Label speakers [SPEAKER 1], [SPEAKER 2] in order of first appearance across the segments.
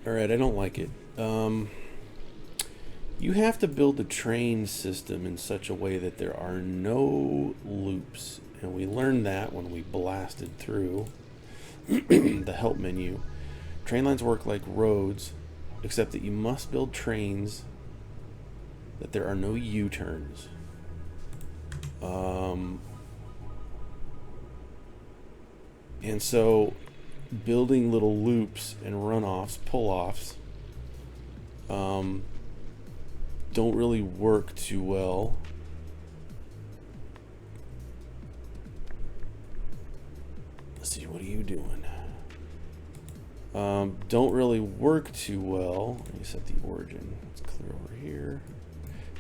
[SPEAKER 1] Alright, I don't like it. You have to build the train system in such a way that there are no loops. And we learned that when we blasted through the help menu. Train lines work like roads, except that you must build trains that there are no U-turns. And so building little loops and runoffs, pull-offs, don't really work too well. Let's see, what are you doing? Don't really work too well. Let me set the origin. Let's clear over here.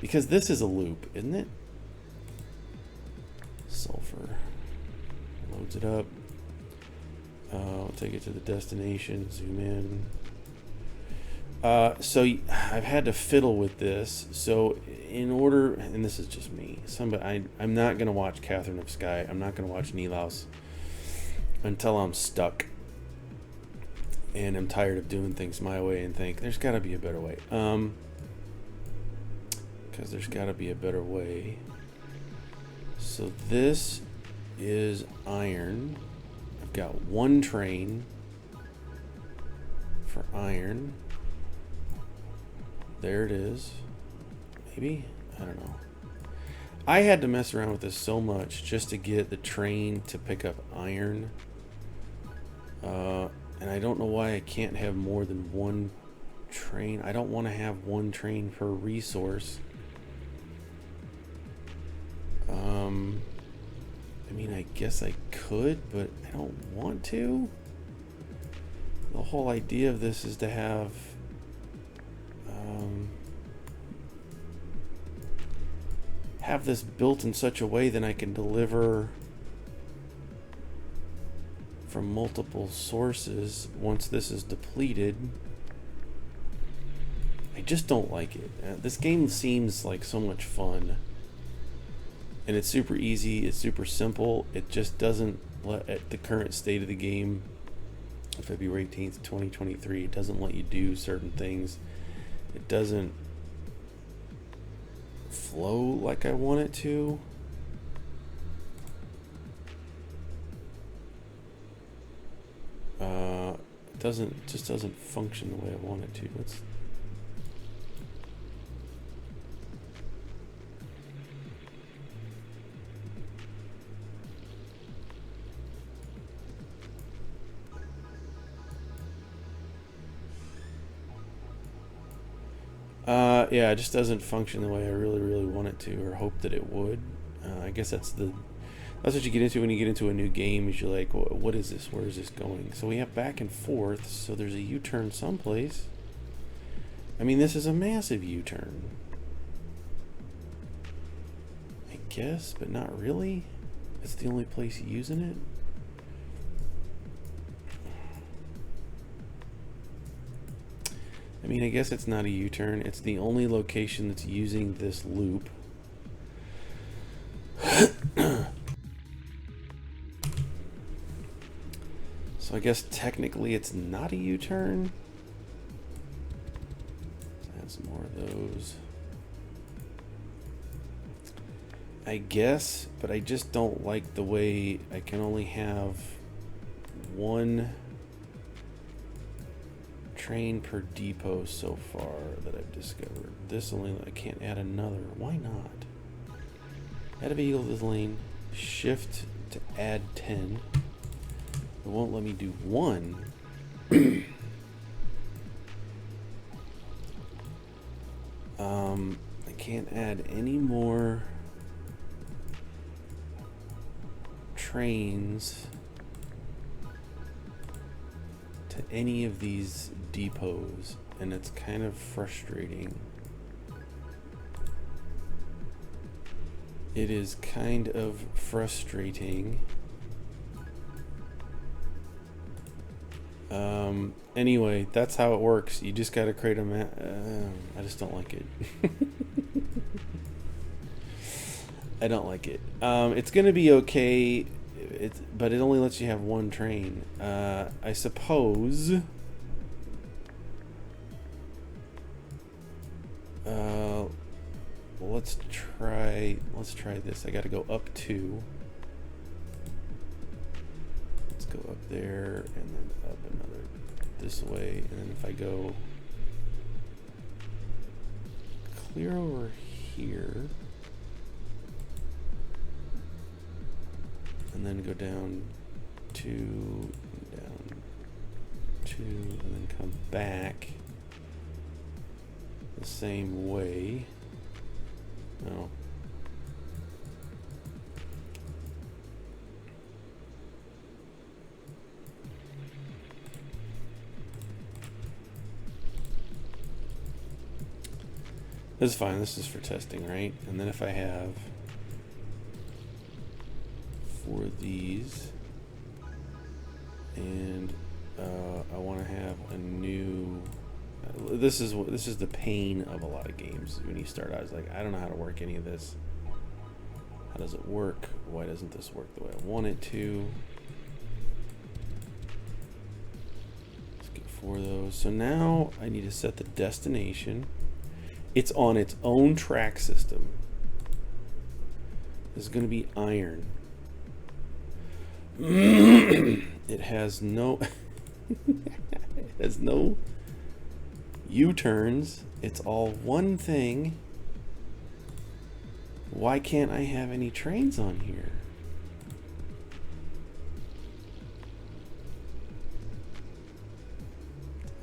[SPEAKER 1] Because this is a loop, isn't it? Sulfur. Loads it up. I'll take it to the destination, zoom in. So I've had to fiddle with this. So in order, and this is just me, I'm not going to watch Catherine of Sky. I'm not going to watch Nilaus until I'm stuck. And I'm tired of doing things my way and think, there's got to be a better way. Because there's got to be a better way. So this is iron. I've got one train for iron. There it is. Maybe? I don't know. I had to mess around with this so much just to get the train to pick up iron. And I don't know why I can't have more than one train. I don't want to have one train per resource. I mean, I guess I could, but I don't want to. The whole idea of this is to have this built in such a way that I can deliver from multiple sources once this is depleted. I just don't like it. This game seems like so much fun. And it's super easy, it's super simple. It just doesn't let, at the current state of the game, February 18th, 2023, it doesn't let you do certain things. It doesn't flow like I want it to. It just doesn't function the way I want it to. Yeah, it just doesn't function the way I really want it to, or hope that it would. I guess that's what you get into when you get into a new game. Is you're like, what is this? Where is this going? So we have back and forth. So there's a U-turn someplace. I mean, this is a massive U-turn, I guess, but not really. It's the only place using it. I mean, I guess it's not a U-turn. It's the only location that's using this loop. So I guess technically it's not a U-turn. Let's add some more of those. I guess, but I just don't like the way I can only have one train per depot so far that I've discovered. This only, I can't add another. Why not? Add a vehicle to this lane. Shift to add 10. It won't let me do one. I can't add any more trains to any of these depots, and it's kind of frustrating. It is kind of frustrating. Anyway, that's how it works. You just gotta create a map. I just don't like it. I don't like it. It's gonna be okay, but it only lets you have one train. I suppose let's try this. I got to go up 2. Let's go up there and then up another this way, and then if I go clear over here and then go down 2, down 2, and then come back the same way. No. This is fine. This is for testing, right? And then if I have 4 of these, and I want to have a new. This is the pain of a lot of games. When you start out, it's like, I don't know how to work any of this. How does it work? Why doesn't this work the way I want it to? Let's get 4 of those. So now I need to set the destination. It's on its own track system. This is going to be iron. It has no U-turns. It's all one thing. Why can't I have any trains on here?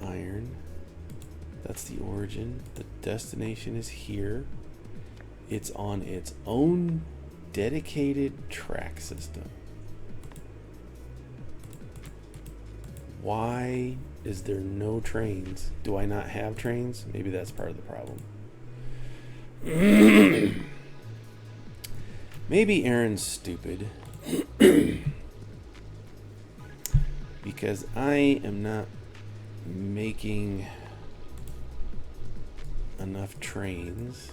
[SPEAKER 1] Iron. That's the origin. The destination is here. It's on its own dedicated track system. Why is there no trains? Do I not have trains? Maybe that's part of the problem. Maybe Aaron's stupid. Because I am not making enough trains.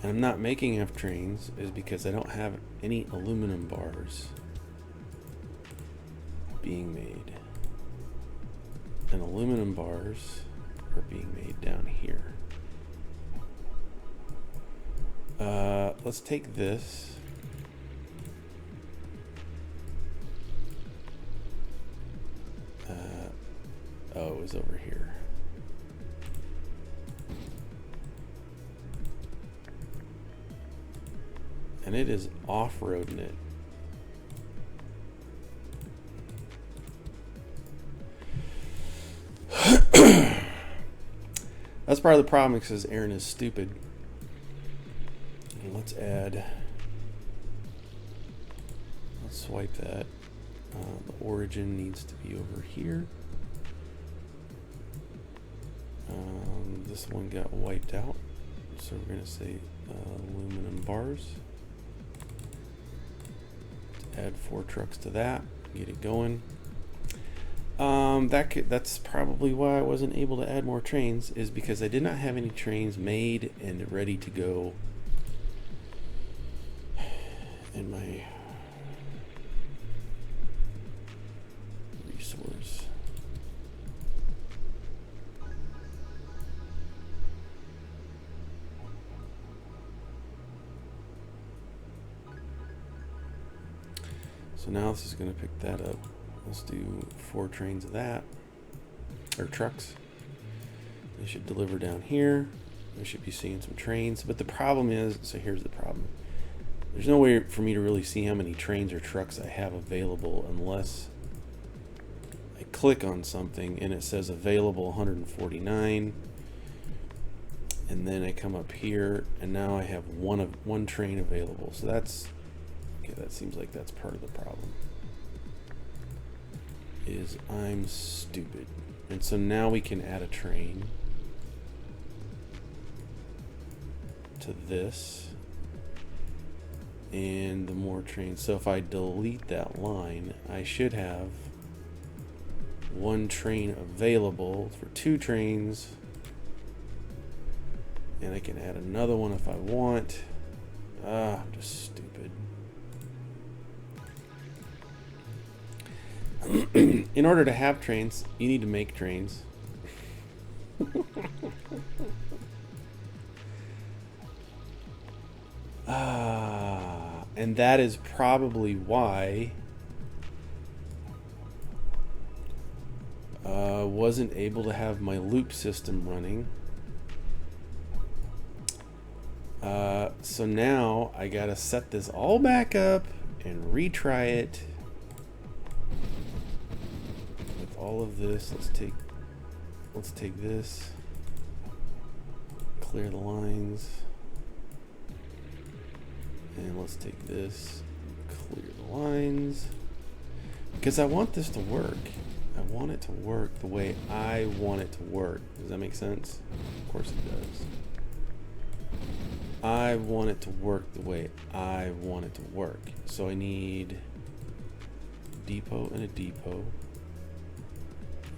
[SPEAKER 1] And I'm not making enough trains is because I don't have any aluminum bars being made. And aluminum bars are being made down here. Let's take this. Oh, it was over here. And it is off-roading it. That's part of the problem because Aaron is stupid. And let's add. Let's swipe that. The origin needs to be over here. This one got wiped out, so we're going to say aluminum bars. Add 4 trucks to that, get it going. That's probably why I wasn't able to add more trains, is because I did not have any trains made and ready to go in my resource. So now this is going to pick that up. Let's do 4 trains of that, or trucks. They should deliver down here. We should be seeing some trains. But the problem is, so here's the problem. There's no way for me to really see how many trains or trucks I have available unless I click on something and it says available 149. And then I come up here and now I have one train available. So that's okay. That seems like that's part of the problem. Is I'm stupid. And so now we can add a train to this. And the more trains. So if I delete that line, I should have 1 train available for 2 trains. And I can add another one if I want. I'm just stupid. in order to have trains, you need to make trains. And that is probably why wasn't able to have my loop system running. So now I gotta set this all back up and retry it with all of this. Let's take this, clear the lines, and let's take this, clear the lines, because I want this to work. I want it to work the way I want it to work. Does that make sense? Of course it does. I want it to work the way I want it to work. So I need a depot and a depot.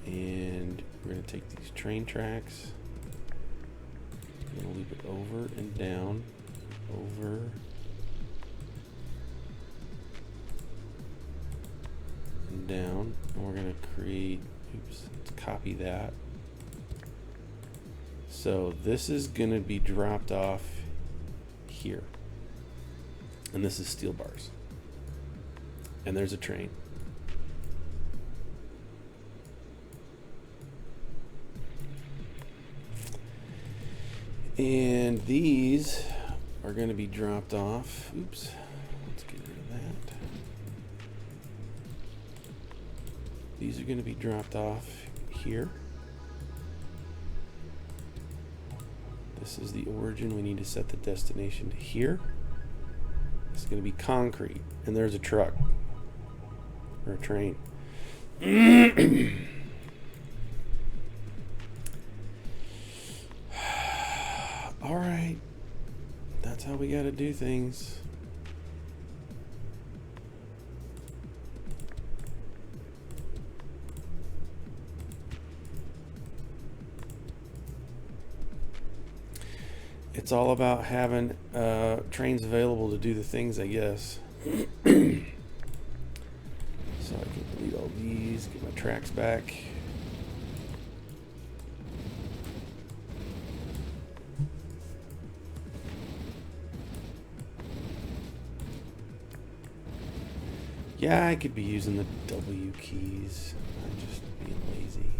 [SPEAKER 1] And we're going to take these train tracks. We're going to loop it over and down, over. And down. And we're going to create, let's copy that. So this is going to be dropped off here. And this is steel bars. And there's a train. And these are going to be dropped off. Oops. Let's get rid of that. These are going to be dropped off here. This is the origin. We need to set the destination to here. This is going to be concrete. And there's a truck. Or a train. Alright. That's how we got to do things. It's all about having trains available to do the things, I guess. So I can delete all these, get my tracks back. Yeah, I could be using the W keys. I'm just being lazy.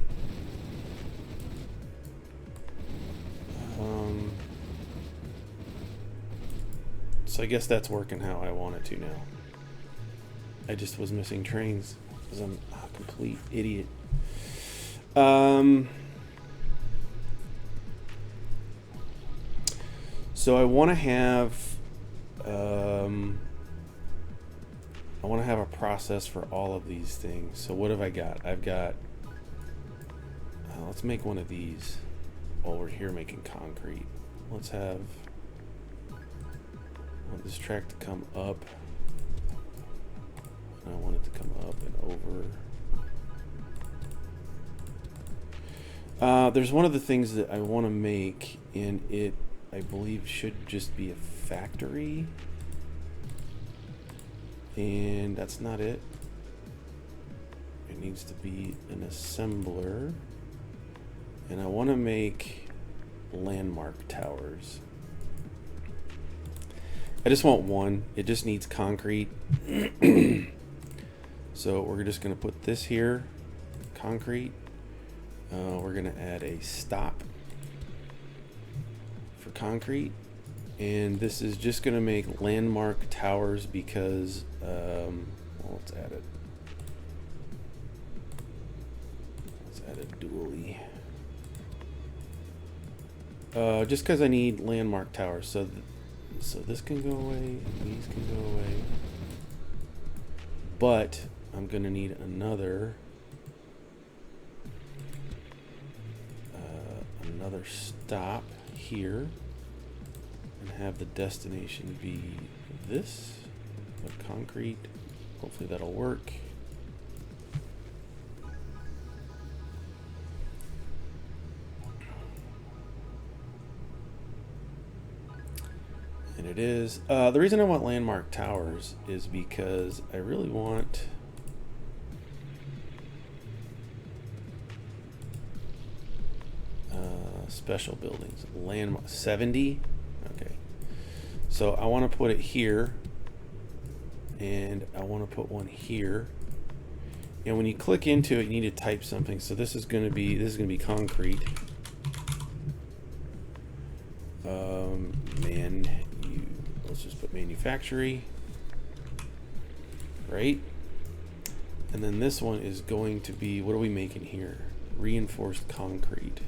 [SPEAKER 1] So I guess that's working how I want it to now. I just was missing trains because I'm a complete idiot. So I want to have a process for all of these things. So what have I got? I've got let's make one of these while we're here making concrete. Let's have, I want this track to come up, and I want it to come up and over. There's one of the things that I want to make, and it, I believe, should just be a factory, and that's not it. It needs to be an assembler, and I want to make landmark towers. I just want one. It just needs concrete. So we're just going to put this here, concrete. We're going to add a stop for concrete. And this is just going to make landmark towers because, well, let's add it. Let's add a dually. Just because I need landmark towers. So this can go away, and these can go away. But I'm going to need another stop here, and have the destination be this, the concrete. Hopefully that'll work. And it is. The reason I want landmark towers is because I really want special buildings. Landmark 70. Okay. So I want to put it here, and I want to put one here. And when you click into it, you need to type something. So this is going to be concrete. Let's just put manufacturing, right? And then this one is going to be, what are we making here? Reinforced concrete.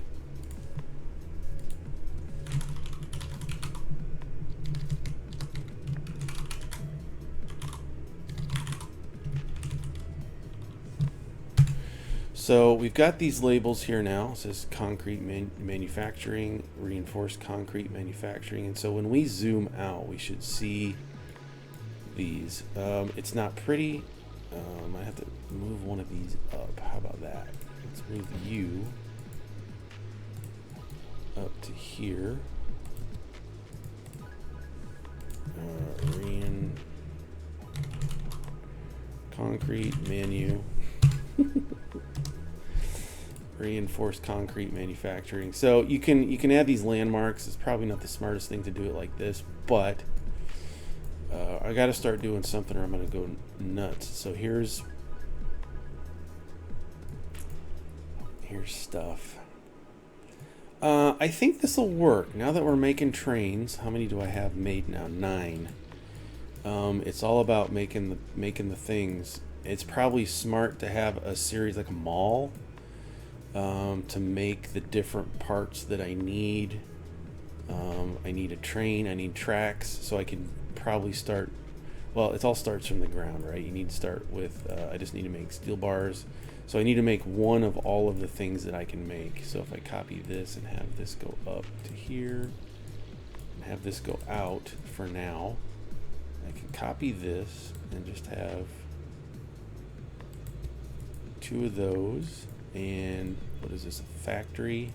[SPEAKER 1] So we've got these labels here now. It says concrete manufacturing, reinforced concrete manufacturing. And so when we zoom out, we should see these. It's not pretty. I have to move one of these up. How about that? Let's move you up to here. Concrete menu. Reinforced concrete manufacturing. So you can add these landmarks. It's probably not the smartest thing to do it like this, but I got to start doing something or I'm going to go nuts. So here's stuff. I think this will work. Now that we're making trains, how many do I have made now? 9. It's all about making the things. It's probably smart to have a series like a mall. To make the different parts that I need. I need a train, I need tracks, so I can probably start, well, it all starts from the ground, right? You need to start with, I just need to make steel bars. So I need to make one of all of the things that I can make. So if I copy this and have this go up to here, and have this go out for now, I can copy this and just have 2 of those. And what is this, a factory?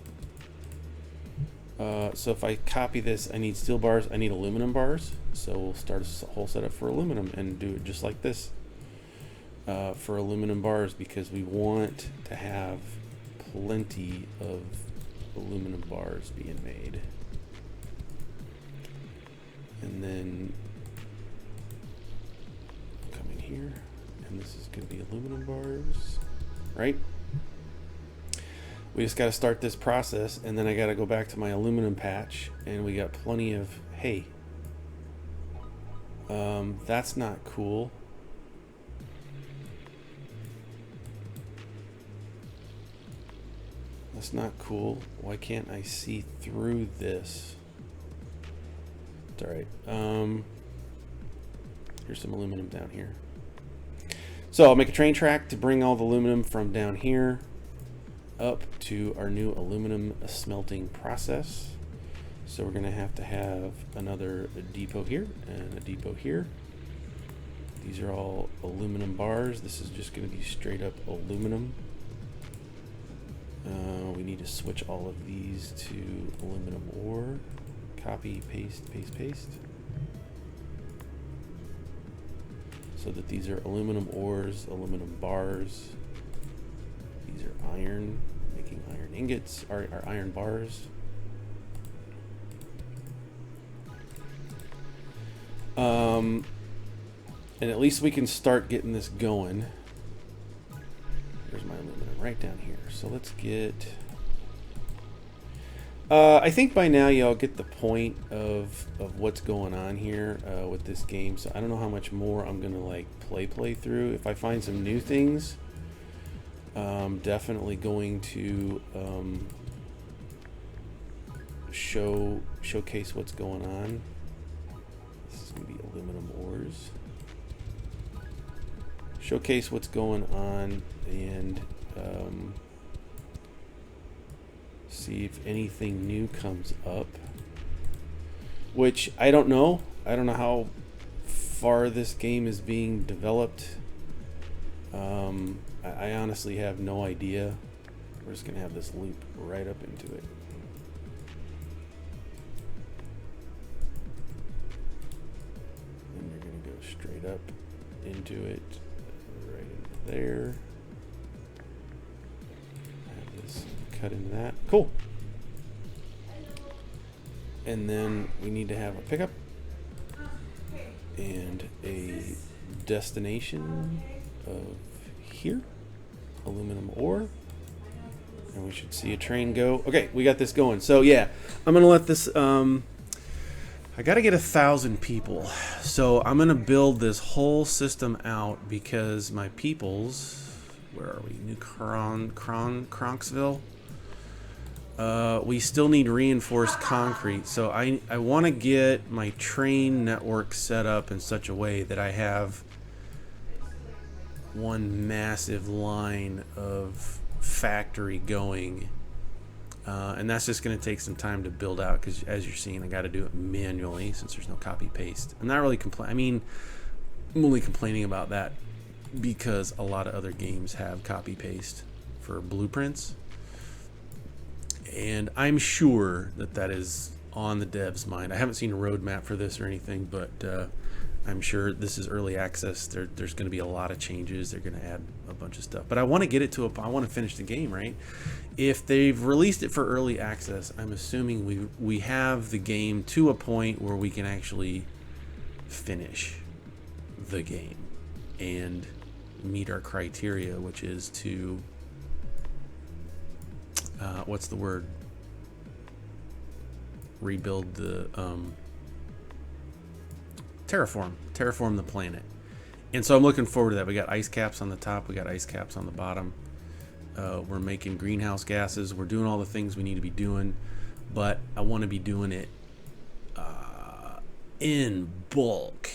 [SPEAKER 1] So if I copy this, I need steel bars, I need aluminum bars. So we'll start a whole setup for aluminum and do it just like this for aluminum bars, because we want to have plenty of aluminum bars being made. And then come in here, and this is going to be aluminum bars, right? We just got to start this process, and then I got to go back to my aluminum patch, and we got plenty of hay. That's not cool. That's not cool. Why can't I see through this? It's all right. Here's some aluminum down here. So I'll make a train track to bring all the aluminum from down here up to our new aluminum smelting process. So we're going to have another depot here and a depot here. These are all aluminum bars. This is just going to be straight up aluminum. We need to switch all of these to aluminum ore. Copy, paste, paste, paste. So that these are aluminum ores, aluminum bars. These are iron, making iron ingots, or iron bars. And at least we can start getting this going. There's my aluminum right down here. So let's get... I think by now y'all get the point of what's going on here with this game. So I don't know how much more I'm going to like play through. If I find some new things, definitely going to showcase what's going on. This is going to be aluminum ores. Showcase what's going on and see if anything new comes up. Which I don't know. I don't know how far this game is being developed. I honestly have no idea. We're just going to have this loop right up into it. And you're going to go straight up into it, right into there. Have this cut into that. Cool. And then we need to have a pickup and a destination of here, aluminum ore, and we should see a train go. Okay, we got this going. So yeah, I'm gonna let this I gotta get 1,000 people, so I'm gonna build this whole system out because my peoples, where are we, Cronksville, we still need reinforced concrete. So I want to get my train network set up in such a way that I have one massive line of factory going, and that's just going to take some time to build out because, as you're seeing, I got to do it manually since there's no copy paste. I'm not really I'm only complaining about that because a lot of other games have copy paste for blueprints. And I'm sure that is on the dev's mind. I haven't seen a roadmap for this or anything, but I'm sure this is early access. There's going to be a lot of changes. They're going to add a bunch of stuff. But I want to get it to I want to finish the game, right? If they've released it for early access, I'm assuming we have the game to a point where we can actually finish the game and meet our criteria, which is to what's the word? Rebuild the terraform the planet. And so I'm looking forward to that. We got ice caps on the top, we got ice caps on the bottom. We're making greenhouse gases. We're doing all the things we need to be doing, but I want to be doing it in bulk.